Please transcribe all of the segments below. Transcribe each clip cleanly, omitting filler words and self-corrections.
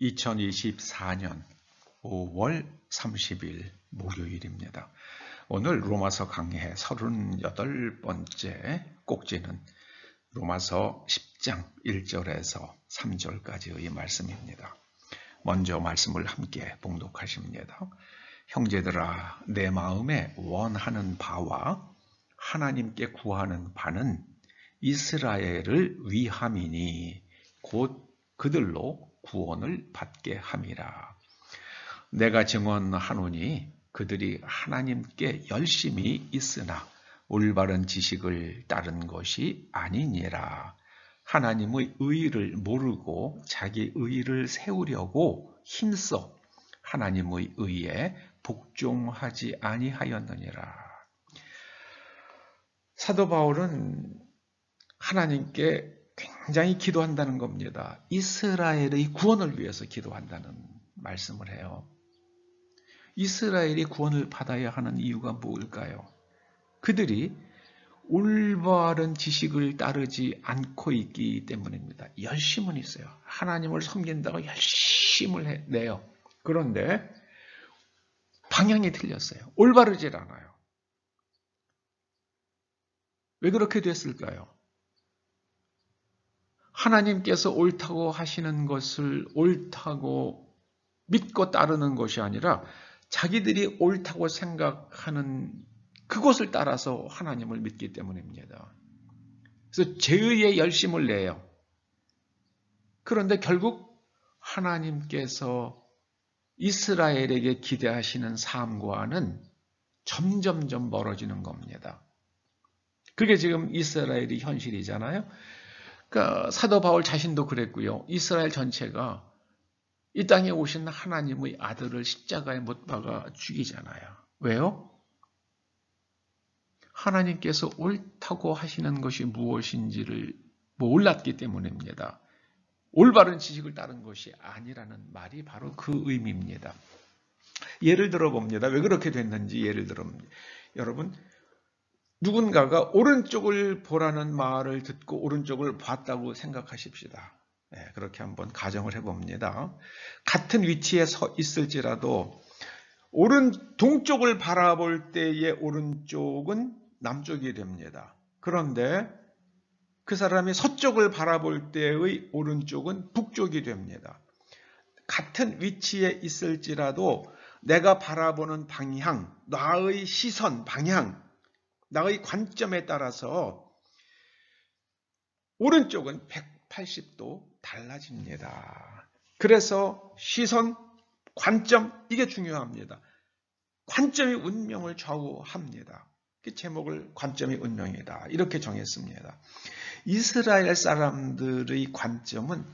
2024년 5월 30일 목요일입니다. 오늘 로마서 강해 38번째 꼭지는 로마서 10장 1절에서 3절까지의 말씀입니다. 먼저 말씀을 함께 봉독하십니다. 형제들아, 내 마음에 원하는 바와 하나님께 구하는 바는 이스라엘을 위함이니 곧 그들로 구원을 받게 함이라. 내가 증언하노니 그들이 하나님께 열심히 있으나 올바른 지식을 따른 것이 아니니라. 하나님의 의의를 모르고 자기 의의를 세우려고 힘써 하나님의 의에 복종하지 아니하였느니라. 사도 바울은 하나님께 굉장히 기도한다는 겁니다. 이스라엘의 구원을 위해서 기도한다는 말씀을 해요. 이스라엘이 구원을 받아야 하는 이유가 뭘까요? 그들이 올바른 지식을 따르지 않고 있기 때문입니다. 열심은 있어요. 하나님을 섬긴다고 열심을 내요. 그런데 방향이 틀렸어요. 올바르질 않아요. 왜 그렇게 됐을까요? 하나님께서 옳다고 하시는 것을 옳다고 믿고 따르는 것이 아니라 자기들이 옳다고 생각하는 그것을 따라서 하나님을 믿기 때문입니다. 그래서 죄의에 열심을 내요. 그런데 결국 하나님께서 이스라엘에게 기대하시는 삶과는 점점점 멀어지는 겁니다. 그게 지금 이스라엘의 현실이잖아요. 그러니까 사도 바울 자신도 그랬고요. 이스라엘 전체가 이 땅에 오신 하나님의 아들을 십자가에 못 박아 죽이잖아요. 왜요? 하나님께서 옳다고 하시는 것이 무엇인지를 몰랐기 때문입니다. 올바른 지식을 따른 것이 아니라는 말이 바로 그 의미입니다. 예를 들어 봅니다. 왜 그렇게 됐는지 예를 들어 봅니다. 여러분, 누군가가 오른쪽을 보라는 말을 듣고 오른쪽을 봤다고 생각하십시다. 네, 그렇게 한번 가정을 해봅니다. 같은 위치에 서 있을지라도 동쪽을 바라볼 때의 오른쪽은 남쪽이 됩니다. 그런데 그 사람이 서쪽을 바라볼 때의 오른쪽은 북쪽이 됩니다. 같은 위치에 있을지라도 내가 바라보는 방향, 나의 시선, 방향, 나의 관점에 따라서 오른쪽은 180도 달라집니다. 그래서 시선, 관점, 이게 중요합니다. 관점이 운명을 좌우합니다. 그 제목을 관점이 운명이다. 이렇게 정했습니다. 이스라엘 사람들의 관점은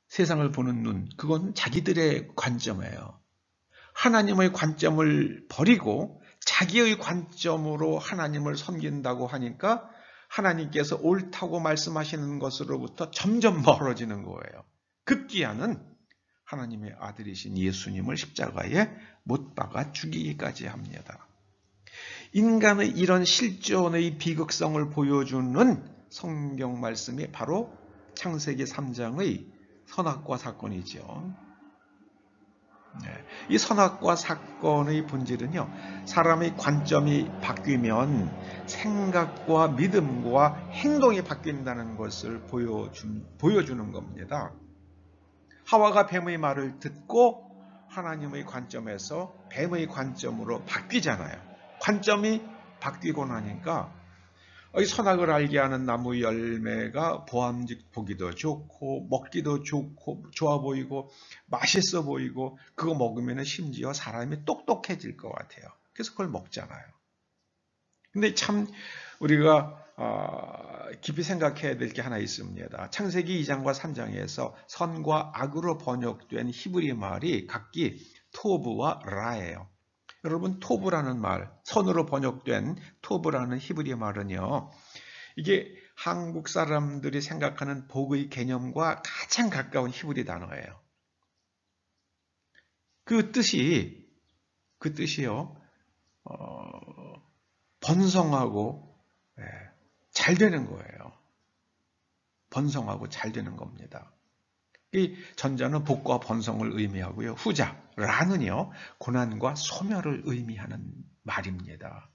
세상을 보는 눈, 그건 자기들의 관점이에요. 하나님의 관점을 버리고 자기의 관점으로 하나님을 섬긴다고 하니까 하나님께서 옳다고 말씀하시는 것으로부터 점점 멀어지는 거예요. 급기야는 하나님의 아들이신 예수님을 십자가에 못 박아 죽이기까지 합니다. 인간의 이런 실존의 비극성을 보여주는 성경 말씀이 바로 창세기 3장의 선악과 사건이죠. 이 선악과 사건의 본질은요, 사람의 관점이 바뀌면 생각과 믿음과 행동이 바뀐다는 것을 보여주는 겁니다. 하와가 뱀의 말을 듣고 하나님의 관점에서 뱀의 관점으로 바뀌잖아요. 관점이 바뀌고 나니까 이 선악을 알게 하는 나무 열매가 보기도 좋고 먹기도 좋고 좋아 보이고 맛있어 보이고 그거 먹으면 심지어 사람이 똑똑해질 것 같아요. 그래서 그걸 먹잖아요. 근데 참 우리가 깊이 생각해야 될 게 하나 있습니다. 창세기 2장과 3장에서 선과 악으로 번역된 히브리 말이 각기 토브와 라예요. 여러분, 토브라는 말, 선으로 번역된 토브라는 히브리 말은요, 이게 한국 사람들이 생각하는 복의 개념과 가장 가까운 히브리 단어예요. 그 뜻이요, 번성하고 잘 되는 거예요. 번성하고 잘 되는 겁니다. 이 전자는 복과 번성을 의미하고요. 후자, 라는요, 고난과 소멸을 의미하는 말입니다.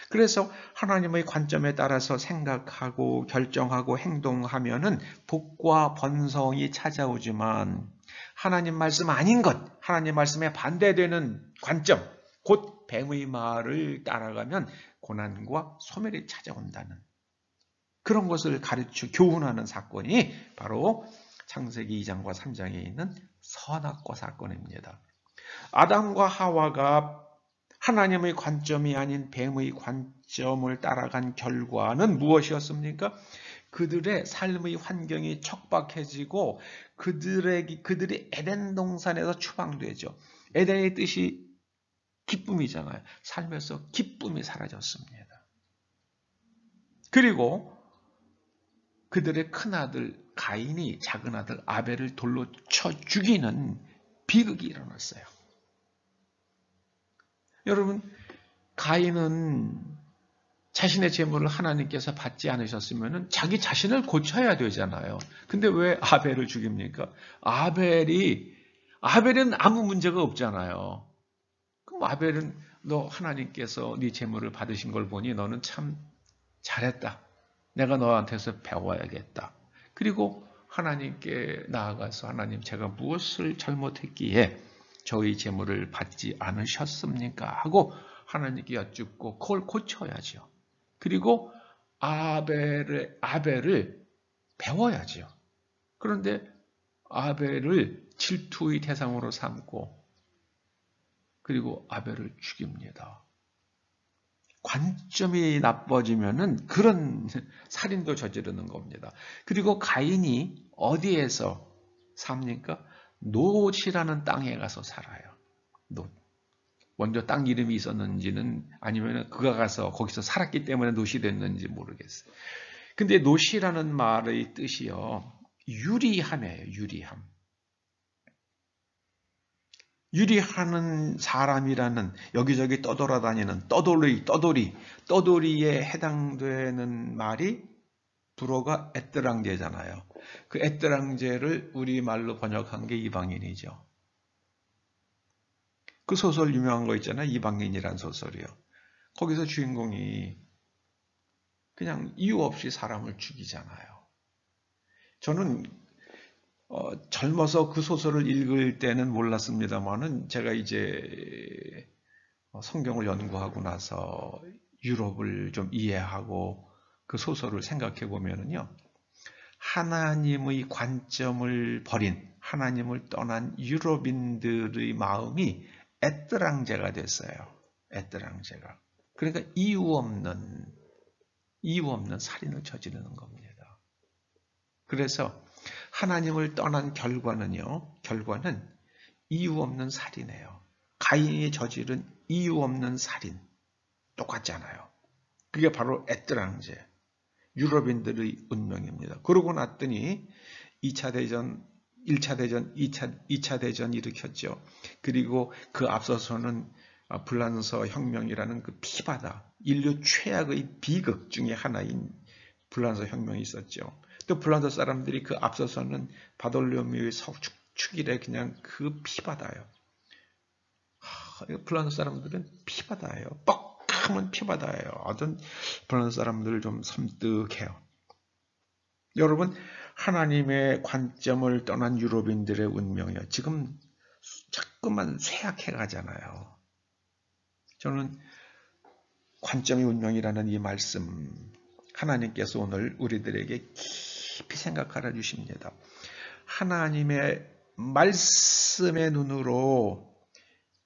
그래서 하나님의 관점에 따라서 생각하고 결정하고 행동하면은 복과 번성이 찾아오지만 하나님 말씀 아닌 것, 하나님 말씀에 반대되는 관점, 곧 뱀의 말을 따라가면 고난과 소멸이 찾아온다는 그런 것을 가르쳐 교훈하는 사건이 바로 창세기 2장과 3장에 있는 선악과 사건입니다. 아담과 하와가 하나님의 관점이 아닌 뱀의 관점을 따라간 결과는 무엇이었습니까? 그들의 삶의 환경이 척박해지고 그들이 에덴 동산에서 추방되죠. 에덴의 뜻이 기쁨이잖아요. 삶에서 기쁨이 사라졌습니다. 그리고 그들의 큰아들 가인이 작은 아들 아벨을 돌로 쳐 죽이는 비극이 일어났어요. 여러분, 가인은 자신의 재물을 하나님께서 받지 않으셨으면 자기 자신을 고쳐야 되잖아요. 근데 왜 아벨을 죽입니까? 아벨은 아무 문제가 없잖아요. 그럼 아벨은 너 하나님께서 네 재물을 받으신 걸 보니 너는 참 잘했다. 내가 너한테서 배워야겠다. 그리고 하나님께 나아가서 하나님 제가 무엇을 잘못했기에 저희 재물을 받지 않으셨습니까? 하고 하나님께 여쭙고 그걸 고쳐야죠. 그리고 아벨을 배워야죠. 그런데 아벨을 질투의 대상으로 삼고 그리고 아벨을 죽입니다. 관점이 나빠지면은 그런 살인도 저지르는 겁니다. 그리고 가인이 어디에서 삽니까? 놋이라는 땅에 가서 살아요. 놋. 먼저 땅 이름이 있었는지는 아니면 그가 가서 거기서 살았기 때문에 놋이 됐는지 모르겠어요. 근데 놋이라는 말의 뜻이요. 유리함이에요. 유리함. 유리하는 사람이라는 여기저기 떠돌아다니는 떠돌이에 해당되는 말이 불어가 에뜨랑제잖아요. 그 에뜨랑제를 우리말로 번역한 게 이방인이죠. 그 소설 유명한 거 있잖아요. 이방인이란 소설이요. 거기서 주인공이 그냥 이유 없이 사람을 죽이잖아요. 저는 젊어서 그 소설을 읽을 때는 몰랐습니다만은 제가 이제 성경을 연구하고 나서 유럽을 좀 이해하고 그 소설을 생각해 보면은요. 하나님의 관점을 버린 하나님을 떠난 유럽인들의 마음이 에뜨랑제가 됐어요. 에뜨랑제가. 그러니까 이유 없는 살인을 저지르는 겁니다. 그래서 하나님을 떠난 결과는 이유 없는 살인이에요. 가인이 저지른 이유 없는 살인. 똑같잖아요. 그게 바로 에뜨랑제. 유럽인들의 운명입니다. 그러고 났더니 2차 대전, 1차 대전, 2차 대전이 일으켰죠. 그리고 그 앞서서는 불란서 혁명이라는 그 피바다, 인류 최악의 비극 중에 하나인 불란서 혁명이 있었죠. 또 불란서 사람들이 그 앞서서는 바돌로미오의 축일에 그냥 그 피바다예요. 불란서 사람들은 피바다예요. 뻑하면 피바다예요. 어떤 불란서 사람들 좀 섬뜩해요. 여러분, 하나님의 관점을 떠난 유럽인들의 운명이요. 지금 자꾸만 쇠약해 가잖아요. 저는 관점이 운명이라는 이 말씀, 하나님께서 오늘 우리들에게 깊이 생각하라 주십니다. 하나님의 말씀의 눈으로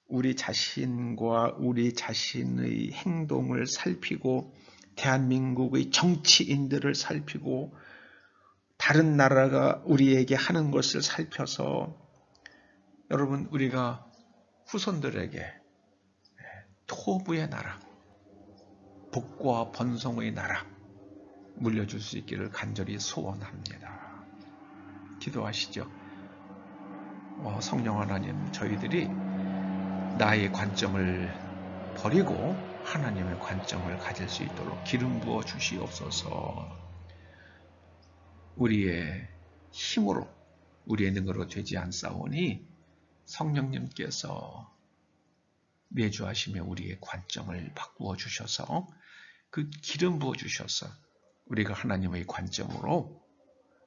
우리 자신과 우리 자신의 행동을 살피고 대한민국의 정치인들을 살피고 다른 나라가 우리에게 하는 것을 살펴서 여러분 우리가 후손들에게 토부의 나라, 복과 번성의 나라 물려줄 수 있기를 간절히 소원합니다. 기도하시죠. 성령 하나님, 저희들이 나의 관점을 버리고 하나님의 관점을 가질 수 있도록 기름 부어 주시옵소서. 우리의 힘으로, 우리의 능으로 되지 않사오니 성령님께서 내주하시며 우리의 관점을 바꾸어 주셔서 그 기름 부어 주셔서 우리가 하나님의 관점으로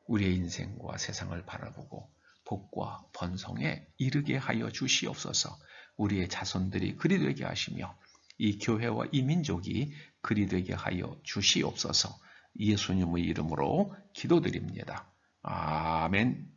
우리의 인생과 세상을 바라보고 복과 번성에 이르게 하여 주시옵소서. 우리의 자손들이 그리 되게 하시며 이 교회와 이 민족이 그리 되게 하여 주시옵소서. 예수님의 이름으로 기도드립니다. 아멘.